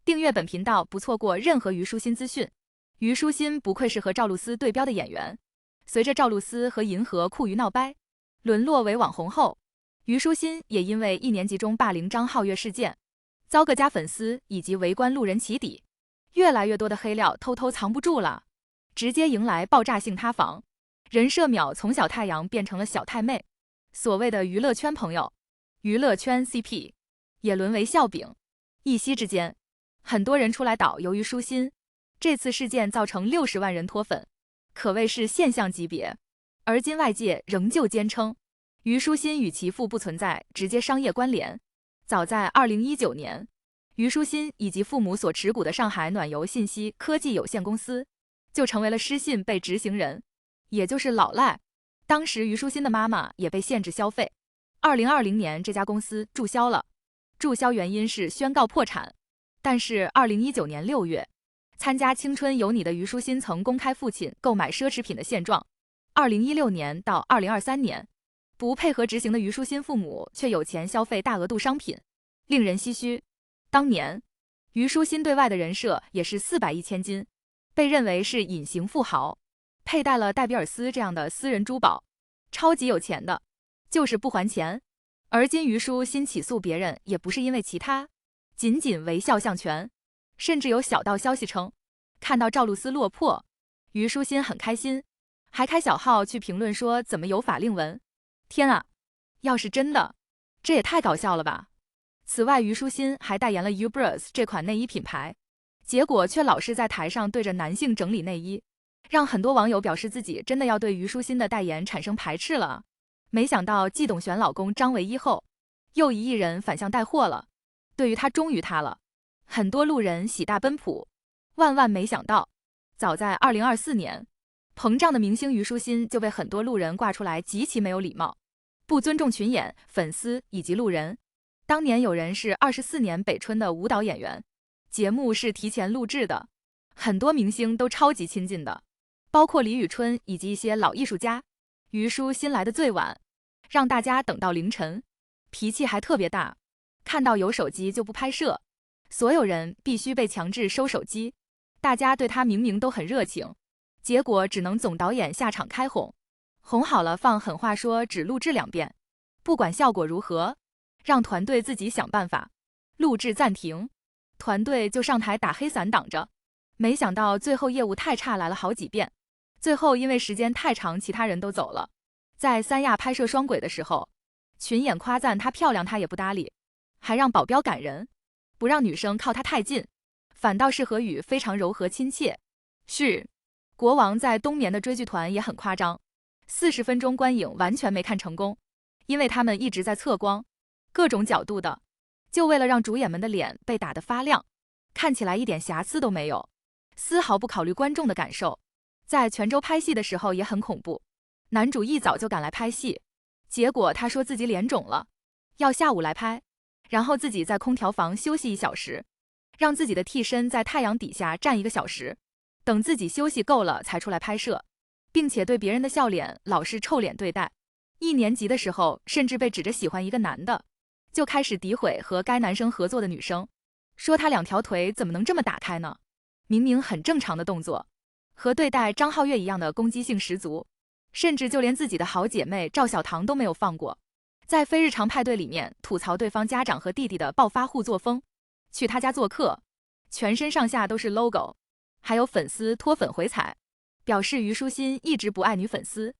订阅本频道，不错过任何虞书欣资讯。虞书欣不愧是和赵露思对标的演员。随着赵露思和银河酷娱闹掰，沦落为网红后，虞书欣也因为1年级中霸凌张皓月事件，遭各家粉丝以及围观路人起底，越来越多的黑料偷偷藏不住了，直接迎来爆炸性塌房，人设秒从小太阳变成了小太妹。所谓的娱乐圈朋友、娱乐圈 CP 也沦为笑柄。一夕之间，很多人出来导由虞书欣，这次事件造成60万人脱粉，可谓是现象级别。而今外界仍旧坚称，虞书欣与其父不存在直接商业关联。早在2019年，虞书欣以及父母所持股的上海暖游信息科技有限公司就成为了失信被执行人，也就是老赖。当时虞书欣的妈妈也被限制消费。2020年这家公司注销了，注销原因是宣告破产。但是2019年6月，参加《青春有你》的虞书欣曾公开父亲购买奢侈品的现状。2016年到2023年，不配合执行的虞书欣父母却有钱消费大额度商品，令人唏嘘。当年，虞书欣对外的人设也是400亿千金，被认为是隐形富豪，佩戴了戴比尔斯这样的私人珠宝，超级有钱的，就是不还钱。而今虞书欣起诉别人也不是因为其他，仅仅为肖像权。甚至有小道消息称，看到赵露思落魄，虞书欣很开心，还开小号去评论说怎么有法令纹。天啊，要是真的，这也太搞笑了吧。此外，虞书欣还代言了 Ubros 这款内衣品牌，结果却老是在台上对着男性整理内衣，让很多网友表示自己真的要对虞书欣的代言产生排斥了。没想到季董选老公张唯一后，又一艺人反向带货了。对于他终于塌了，很多路人喜大奔普。万万没想到，早在2024年，膨胀的明星虞书欣就被很多路人挂出来极其没有礼貌，不尊重群演、粉丝以及路人。当年有人是24年北春的舞蹈演员，节目是提前录制的，很多明星都超级亲近的，包括李宇春以及一些老艺术家。虞书欣来的最晚，让大家等到凌晨，脾气还特别大，看到有手机就不拍摄，所有人必须被强制收手机。大家对他明明都很热情，结果只能总导演下场开哄，哄好了放狠话说只录制2遍，不管效果如何，让团队自己想办法。录制暂停，团队就上台打黑伞挡着。没想到最后业务太差来了好几遍，最后因为时间太长，其他人都走了。在三亚拍摄双轨的时候，群演夸赞她漂亮，她也不搭理，还让保镖赶人，不让女生靠她太近，反倒是何宇非常柔和亲切。是，国王在冬眠的追剧团也很夸张，40分钟观影完全没看成功，因为他们一直在测光，各种角度的，就为了让主演们的脸被打得发亮，看起来一点瑕疵都没有，丝毫不考虑观众的感受。在泉州拍戏的时候也很恐怖，男主一早就赶来拍戏，结果他说自己脸肿了，要下午来拍，然后自己在空调房休息1小时，让自己的替身在太阳底下站1个小时，等自己休息够了才出来拍摄，并且对别人的笑脸老是臭脸对待。1年级的时候甚至被指着喜欢一个男的，就开始诋毁和该男生合作的女生，说他2条腿怎么能这么打开呢？明明很正常的动作，和对待张皓月一样的攻击性十足，甚至就连自己的好姐妹赵小棠都没有放过，在非日常派对里面吐槽对方家长和弟弟的暴发户作风。去他家做客，全身上下都是 logo， 还有粉丝脱粉回踩，表示虞书欣一直不爱女粉丝，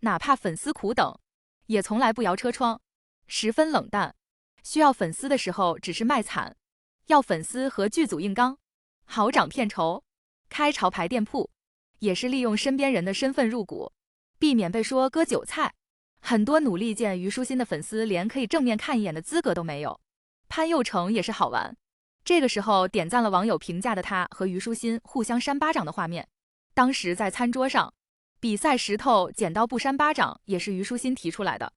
哪怕粉丝苦等，也从来不摇车窗，十分冷淡，需要粉丝的时候只是卖惨，要粉丝和剧组硬刚，好涨片酬，开潮牌店铺，也是利用身边人的身份入股，避免被说割韭菜。很多努力见虞书欣的粉丝连可以正面看一眼的资格都没有。潘佑成也是好玩，这个时候点赞了网友评价的他和虞书欣互相扇巴掌的画面。当时在餐桌上比赛石头剪刀布扇巴掌也是虞书欣提出来的。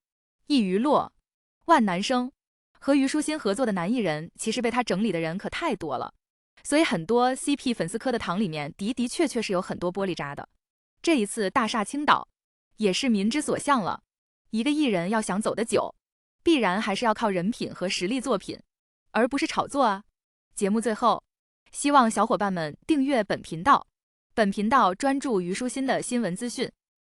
一娱乐万男生，和虞书欣合作的男艺人其实被他整理的人可太多了，所以很多 CP 粉丝磕的糖里面的确是有很多玻璃渣的。这一次大厦倾倒也是民之所向了，一个艺人要想走得久，必然还是要靠人品和实力作品，而不是炒作啊。节目最后，希望小伙伴们订阅本频道，本频道专注虞书欣的新闻资讯。